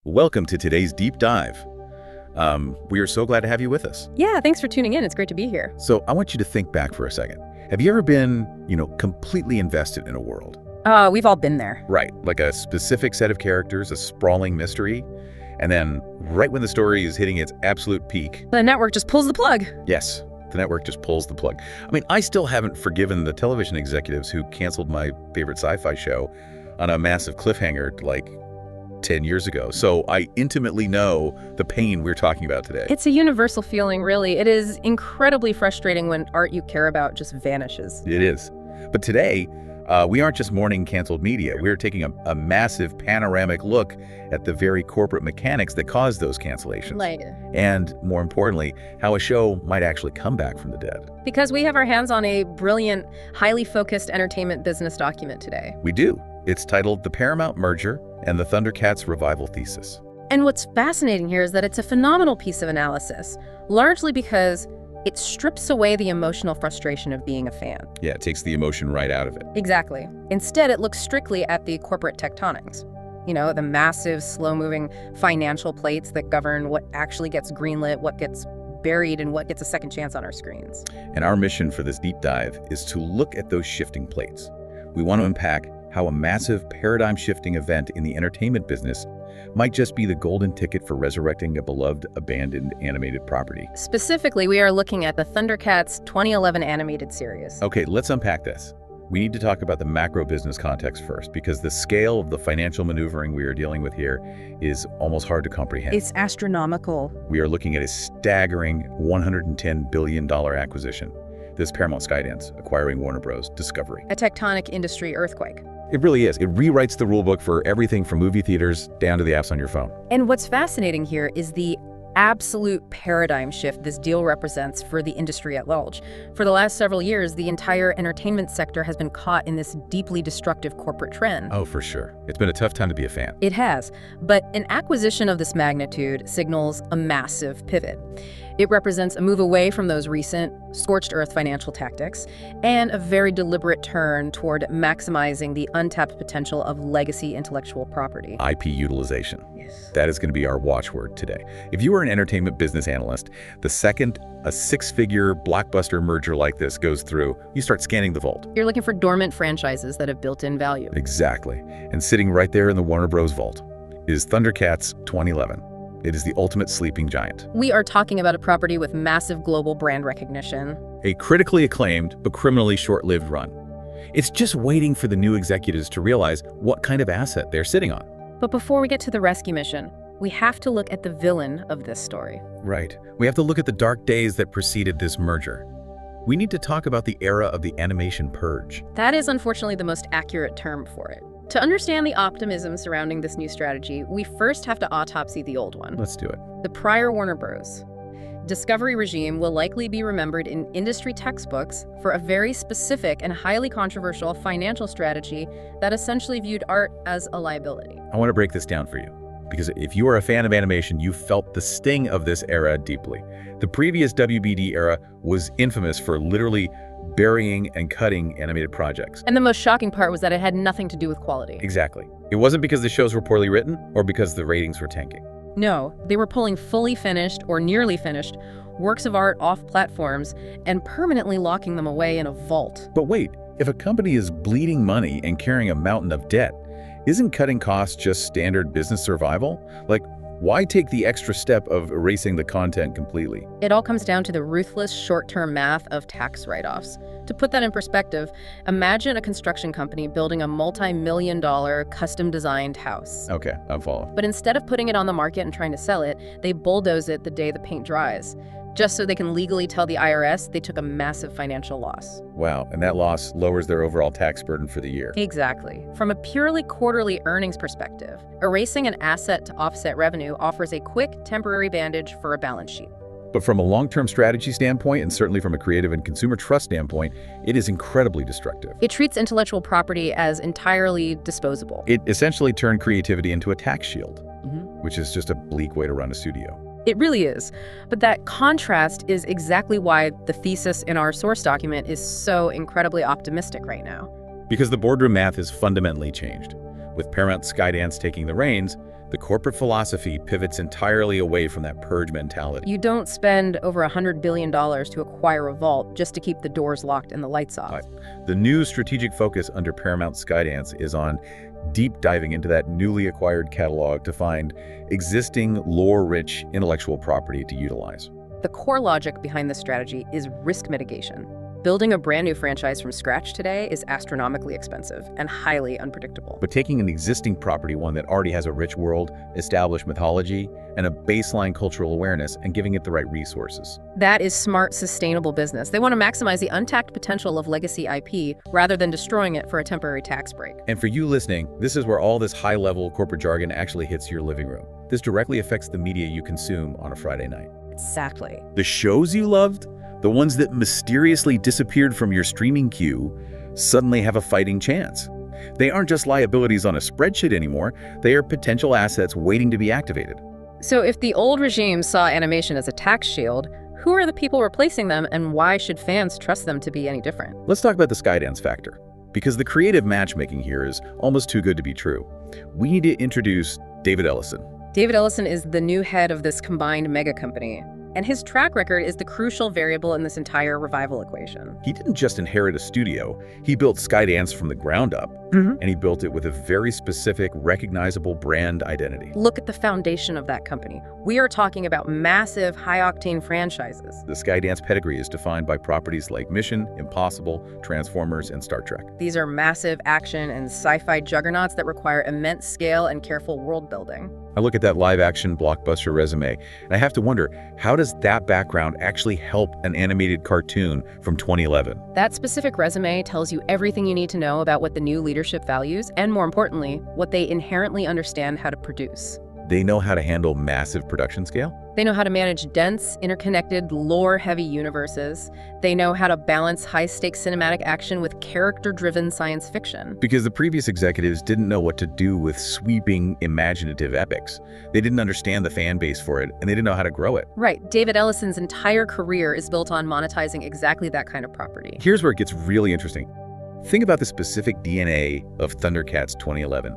Welcome to today's deep dive. We are so glad to have you with us. Yeah, thanks for tuning in. It's great to be here. So I want you to think back for a second. Have you ever been, completely invested in a world? We've all been there. Right, like a specific set of characters, a sprawling mystery, and then right when the story is hitting its absolute peak, The network just pulls the plug. yes, the network just pulls the plug. I mean, I still haven't forgiven the television executives who canceled my favorite sci-fi show on a massive cliffhanger like 10 years ago. So I intimately know the pain we're talking about today. It's a universal feeling, really. It is incredibly frustrating when art you care about just vanishes. It is. But today, we aren't just mourning canceled media. We're taking a massive panoramic look at the very corporate mechanics that caused those cancellations. And more importantly, how a show might actually come back from the dead. Because we have our hands on a brilliant, highly focused entertainment business document today. We do. It's titled The Paramount Merger and the ThunderCats Revival Thesis. And what's fascinating here is that it's a phenomenal piece of analysis, largely because it strips away the emotional frustration of being a fan. Yeah, it takes the emotion right out of it. Exactly. Instead, it looks strictly at the corporate tectonics. The massive, slow-moving financial plates that govern what actually gets greenlit, what gets buried, and what gets a second chance on our screens. And our mission for this deep dive is to look at those shifting plates. We want to unpack how a massive paradigm-shifting event in the entertainment business might just be the golden ticket for resurrecting a beloved, abandoned animated property. Specifically, we are looking at the ThunderCats 2011 animated series. Okay, let's unpack this. We need to talk about the macro business context first, because the scale of the financial maneuvering we are dealing with here is almost hard to comprehend. It's astronomical. We are looking at a staggering $110 billion acquisition. This Paramount-Skydance acquiring Warner Bros. Discovery. A tectonic industry earthquake. It really is. It rewrites the rulebook for everything from movie theaters down to the apps on your phone. And what's fascinating here is the absolute paradigm shift this deal represents for the industry at large. For the last several years, the entire entertainment sector has been caught in this deeply destructive corporate trend. Oh, for sure. It's been a tough time to be a fan. It has, but an acquisition of this magnitude signals a massive pivot. It represents a move away from those recent scorched earth financial tactics and a very deliberate turn toward maximizing the untapped potential of legacy intellectual property. IP utilization. Yes. That is going to be our watchword today. If you are an entertainment business analyst, the second a six-figure blockbuster merger like this goes through, you start scanning the vault. You're looking for dormant franchises that have built-in value. Exactly. And sitting right there in the Warner Bros. Vault is ThunderCats 2011. It is the ultimate sleeping giant. We are talking about a property with massive global brand recognition. A critically acclaimed but criminally short-lived run. It's just waiting for the new executives to realize what kind of asset they're sitting on. But before we get to the rescue mission, we have to look at the villain of this story. Right. We have to look at the dark days that preceded this merger. We need to talk about the era of the animation purge. That is unfortunately the most accurate term for it. To understand the optimism surrounding this new strategy, we first have to autopsy the old one. Let's do it. The prior Warner Bros. Discovery regime will likely be remembered in industry textbooks for a very specific and highly controversial financial strategy that essentially viewed art as a liability. I want to break this down for you, because if you are a fan of animation, you felt the sting of this era deeply. The previous WBD era was infamous for literally burying and cutting animated projects. And the most shocking part was that it had nothing to do with quality. Exactly. It wasn't because the shows were poorly written or because the ratings were tanking. No, they were pulling fully finished or nearly finished works of art off platforms and permanently locking them away in a vault. But wait, if a company is bleeding money and carrying a mountain of debt, isn't cutting costs just standard business survival? Like, why take the extra step of erasing the content completely? It all comes down to the ruthless short-term math of tax write-offs. To put that in perspective, imagine a construction company building a multi-million-dollar custom-designed house. Okay, I'm following. But instead of putting it on the market and trying to sell it, they bulldoze it the day the paint dries, just so they can legally tell the IRS they took a massive financial loss. Wow, and that loss lowers their overall tax burden for the year. Exactly. From a purely quarterly earnings perspective, erasing an asset to offset revenue offers a quick, temporary bandage for a balance sheet. But from a long-term strategy standpoint, and certainly from a creative and consumer trust standpoint, it is incredibly destructive. It treats intellectual property as entirely disposable. It essentially turned creativity into a tax shield, which is just a bleak way to run a studio. It really is. But that contrast is exactly why the thesis in our source document is so incredibly optimistic right now. Because the boardroom math is fundamentally changed. With Paramount-Skydance taking the reins, The corporate philosophy pivots entirely away from that purge mentality. You don't spend over $100 billion to acquire a vault just to keep the doors locked and the lights off. The new strategic focus under Paramount-Skydance is on deep diving into that newly acquired catalog to find existing lore-rich intellectual property to utilize. The core logic behind this strategy is risk mitigation. Building a brand new franchise from scratch today is astronomically expensive and highly unpredictable. But taking an existing property, one that already has a rich world, established mythology, and a baseline cultural awareness, and giving it the right resources. That is smart, sustainable business. They want to maximize the untapped potential of legacy IP rather than destroying it for a temporary tax break. And for you listening, this is where all this high-level corporate jargon actually hits your living room. This directly affects the media you consume on a Friday night. Exactly. The shows you loved, the ones that mysteriously disappeared from your streaming queue, suddenly have a fighting chance. They aren't just liabilities on a spreadsheet anymore, they are potential assets waiting to be activated. So if the old regime saw animation as a tax shield, who are the people replacing them and why should fans trust them to be any different? Let's talk about the Skydance factor, because the creative matchmaking here is almost too good to be true. We need to introduce David Ellison. David Ellison is the new head of this combined mega company, and his track record is the crucial variable in this entire revival equation. He didn't just inherit a studio, he built Skydance from the ground up, and he built it with a very specific, recognizable brand identity. Look at the foundation of that company. We are talking about massive, high-octane franchises. The Skydance pedigree is defined by properties like Mission, Impossible, Transformers, and Star Trek. These are massive action and sci-fi juggernauts that require immense scale and careful world building. I look at that live-action blockbuster resume, and I have to wonder, how does that background actually help an animated cartoon from 2011? That specific resume tells you everything you need to know about what the new leadership values, and more importantly, what they inherently understand how to produce. They know how to handle massive production scale? They know how to manage dense, interconnected, lore-heavy universes. They know how to balance high-stakes cinematic action with character-driven science fiction. Because the previous executives didn't know what to do with sweeping, imaginative epics. They didn't understand the fan base for it, and they didn't know how to grow it. Right. David Ellison's entire career is built on monetizing exactly that kind of property. Here's where it gets really interesting. Think about the specific DNA of ThunderCats 2011.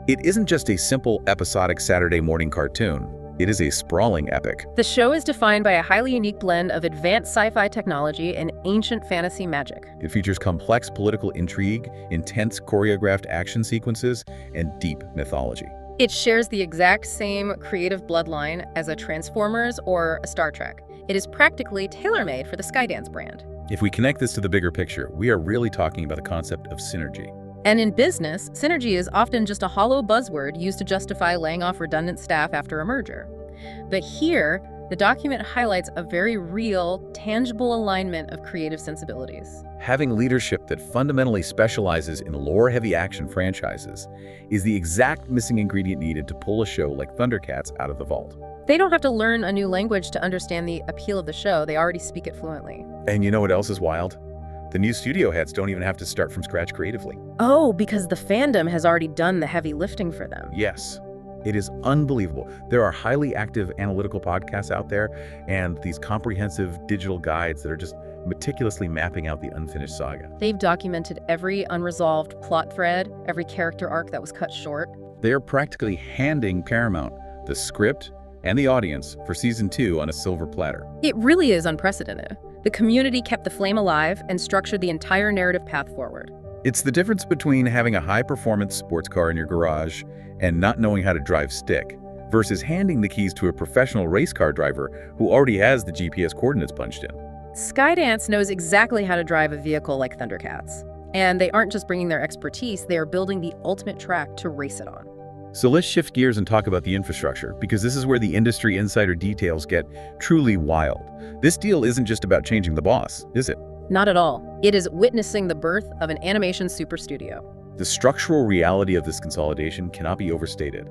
It isn't just a simple episodic Saturday morning cartoon. It is a sprawling epic. The show is defined by a highly unique blend of advanced sci-fi technology and ancient fantasy magic. It features complex political intrigue, intense choreographed action sequences, and deep mythology. It shares the exact same creative bloodline as a Transformers or a Star Trek. It is practically tailor-made for the Skydance brand. If we connect this to the bigger picture, we are really talking about the concept of synergy. And in business, synergy is often just a hollow buzzword used to justify laying off redundant staff after a merger. But here, the document highlights a very real, tangible alignment of creative sensibilities. Having leadership that fundamentally specializes in lore-heavy action franchises is the exact missing ingredient needed to pull a show like ThunderCats out of the vault. They don't have to learn a new language to understand the appeal of the show. They already speak it fluently. And you know what else is wild? The new studio heads don't even have to start from scratch creatively. Oh, because the fandom has already done the heavy lifting for them. Yes. It is unbelievable. There are highly active analytical podcasts out there and these comprehensive digital guides that are just meticulously mapping out the unfinished saga. They've documented every unresolved plot thread, every character arc that was cut short. They are practically handing Paramount the script and the audience for season 2 on a silver platter. It really is unprecedented. The community kept the flame alive and structured the entire narrative path forward. It's the difference between having a high-performance sports car in your garage and not knowing how to drive stick versus handing the keys to a professional race car driver who already has the GPS coordinates punched in. Skydance knows exactly how to drive a vehicle like ThunderCats. And they aren't just bringing their expertise, they are building the ultimate track to race it on. So let's shift gears and talk about the infrastructure, because this is where the industry insider details get truly wild. This deal isn't just about changing the boss, is it? Not at all. It is witnessing the birth of an animation super studio. The structural reality of this consolidation cannot be overstated.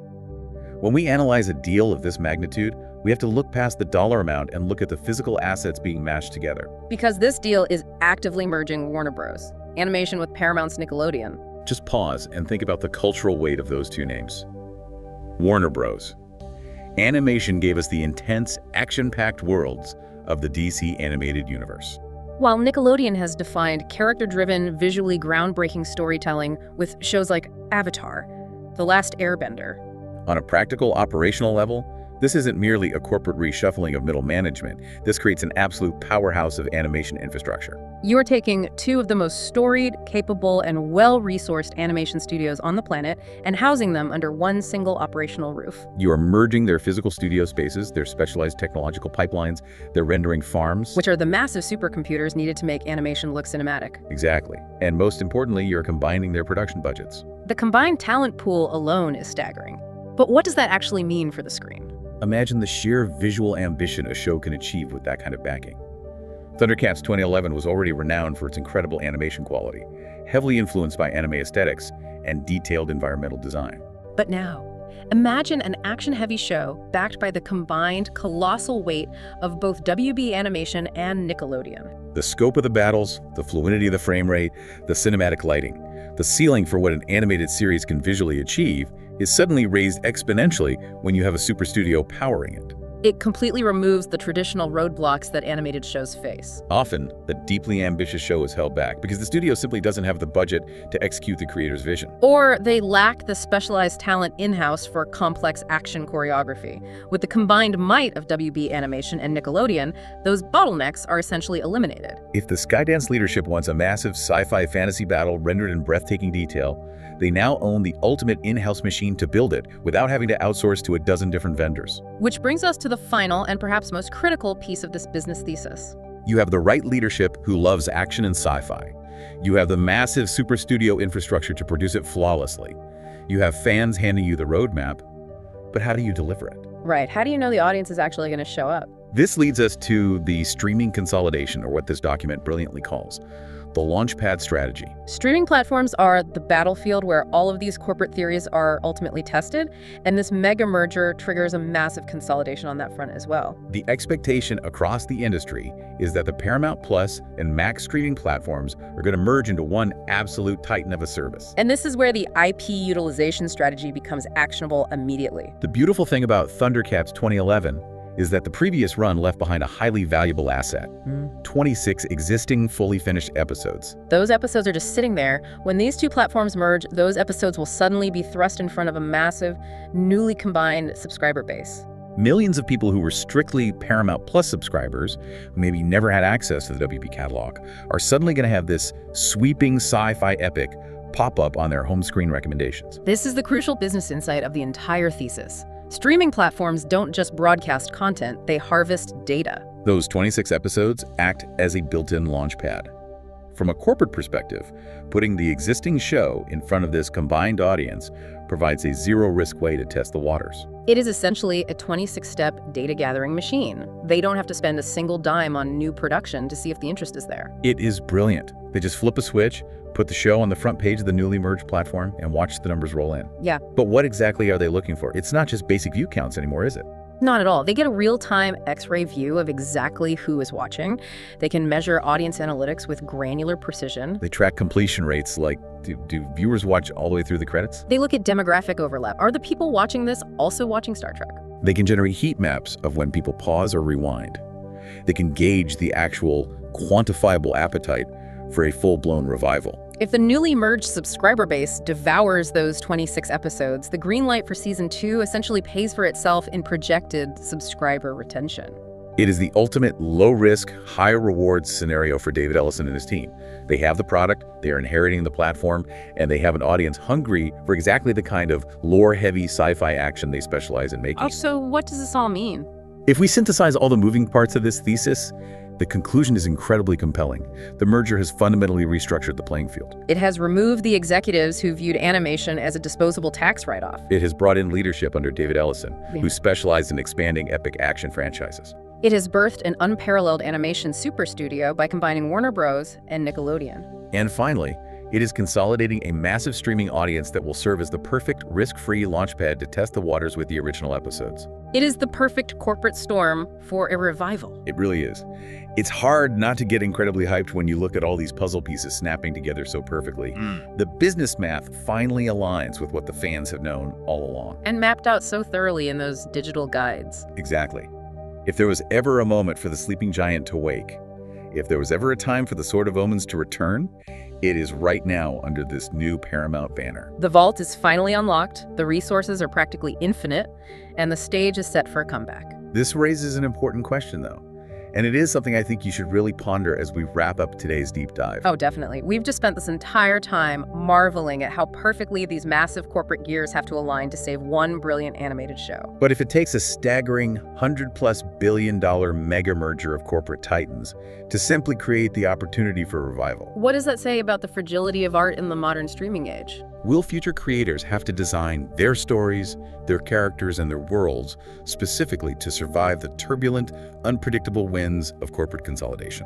When we analyze a deal of this magnitude, we have to look past the dollar amount and look at the physical assets being mashed together. Because this deal is actively merging Warner Bros. Animation with Paramount's Nickelodeon. Just pause and think about the cultural weight of those two names. Warner Bros. Animation gave us the intense, action-packed worlds of the DC animated universe. While Nickelodeon has defined character-driven, visually groundbreaking storytelling with shows like Avatar, The Last Airbender. On a practical, operational level, this isn't merely a corporate reshuffling of middle management. This creates an absolute powerhouse of animation infrastructure. You are taking two of the most storied, capable, and well-resourced animation studios on the planet and housing them under one single operational roof. You are merging their physical studio spaces, their specialized technological pipelines, their rendering farms. Which are the massive supercomputers needed to make animation look cinematic. Exactly. And most importantly, you're combining their production budgets. The combined talent pool alone is staggering. But what does that actually mean for the screen? Imagine the sheer visual ambition a show can achieve with that kind of backing. ThunderCats 2011 was already renowned for its incredible animation quality, heavily influenced by anime aesthetics and detailed environmental design. But now, imagine an action-heavy show backed by the combined colossal weight of both WB Animation and Nickelodeon. The scope of the battles, the fluidity of the frame rate, the cinematic lighting, the ceiling for what an animated series can visually achieve is suddenly raised exponentially when you have a super studio powering it. It completely removes the traditional roadblocks that animated shows face. Often, the deeply ambitious show is held back because the studio simply doesn't have the budget to execute the creator's vision. Or they lack the specialized talent in-house for complex action choreography. With the combined might of WB Animation and Nickelodeon, those bottlenecks are essentially eliminated. If the Skydance leadership wants a massive sci-fi fantasy battle rendered in breathtaking detail, they now own the ultimate in-house machine to build it without having to outsource to a dozen different vendors. Which brings us to the final and perhaps most critical piece of this business thesis. You have the right leadership who loves action and sci-fi. You have the massive super studio infrastructure to produce it flawlessly. You have fans handing you the roadmap, but how do you deliver it? Right, how do you know the audience is actually going to show up? This leads us to the streaming consolidation, or what this document brilliantly calls the launchpad strategy. Streaming platforms are the battlefield where all of these corporate theories are ultimately tested, and this mega merger triggers a massive consolidation on that front as well. The expectation across the industry is that the Paramount Plus and Max streaming platforms are going to merge into one absolute titan of a service. And this is where the IP utilization strategy becomes actionable immediately. The beautiful thing about ThunderCats 2011 is that the previous run left behind a highly valuable asset, 26 existing fully finished episodes. Those episodes are just sitting there. When these two platforms merge, those episodes will suddenly be thrust in front of a massive, newly combined subscriber base. Millions of people who were strictly Paramount Plus subscribers, who maybe never had access to the WB catalog, are suddenly going to have this sweeping sci-fi epic pop up on their home screen recommendations. This is the crucial business insight of the entire thesis. Streaming platforms don't just broadcast content, they harvest data. Those 26 episodes act as a built-in launchpad. From a corporate perspective, putting the existing show in front of this combined audience provides a zero-risk way to test the waters. It is essentially a 26-step data-gathering machine. They don't have to spend a single dime on new production to see if the interest is there. It is brilliant. They just flip a switch, put the show on the front page of the newly merged platform, and watch the numbers roll in. Yeah. But what exactly are they looking for? It's not just basic view counts anymore, is it? Not at all. They get a real-time X-ray view of exactly who is watching. They can measure audience analytics with granular precision. They track completion rates, like do viewers watch all the way through the credits? They look at demographic overlap. Are the people watching this also watching Star Trek? They can generate heat maps of when people pause or rewind. They can gauge the actual quantifiable appetite for a full-blown revival. If the newly merged subscriber base devours those 26 episodes, the green light for Season 2 essentially pays for itself in projected subscriber retention. It is the ultimate low-risk, high-reward scenario for David Ellison and his team. They have the product, they are inheriting the platform, and they have an audience hungry for exactly the kind of lore-heavy sci-fi action they specialize in making. Oh, so what does this all mean? If we synthesize all the moving parts of this thesis, the conclusion is incredibly compelling. The merger has fundamentally restructured the playing field. It has removed the executives who viewed animation as a disposable tax write-off. It has brought in leadership under David Ellison, who specialized in expanding epic action franchises. It has birthed an unparalleled animation super studio by combining Warner Bros. And Nickelodeon. And finally, it is consolidating a massive streaming audience that will serve as the perfect risk-free launchpad to test the waters with the original episodes. It is the perfect corporate storm for a revival. It really is. It's hard not to get incredibly hyped when you look at all these puzzle pieces snapping together so perfectly. The business math finally aligns with what the fans have known all along. And mapped out so thoroughly in those digital guides. Exactly. If there was ever a moment for the sleeping giant to wake, If there was ever a time for the Sword of Omens to return, it is right now under this new Paramount banner. The vault is finally unlocked, the resources are practically infinite, and the stage is set for a comeback. This raises an important question, though. And it is something I think you should really ponder as we wrap up today's deep dive. Oh, definitely. We've just spent this entire time marveling at how perfectly these massive corporate gears have to align to save one brilliant animated show. But if it takes a staggering $100+ billion mega merger of corporate titans to simply create the opportunity for revival, What does that say about the fragility of art in the modern streaming age? will future creators have to design their stories, their characters, and their worlds specifically to survive the turbulent, unpredictable winds of corporate consolidation?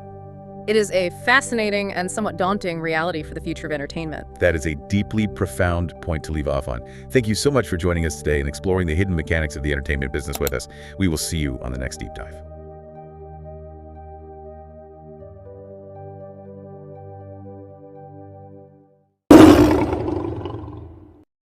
It is a fascinating and somewhat daunting reality for the future of entertainment. That is a deeply profound point to leave off on. Thank you so much for joining us today and exploring the hidden mechanics of the entertainment business with us. We will see you on the next deep dive.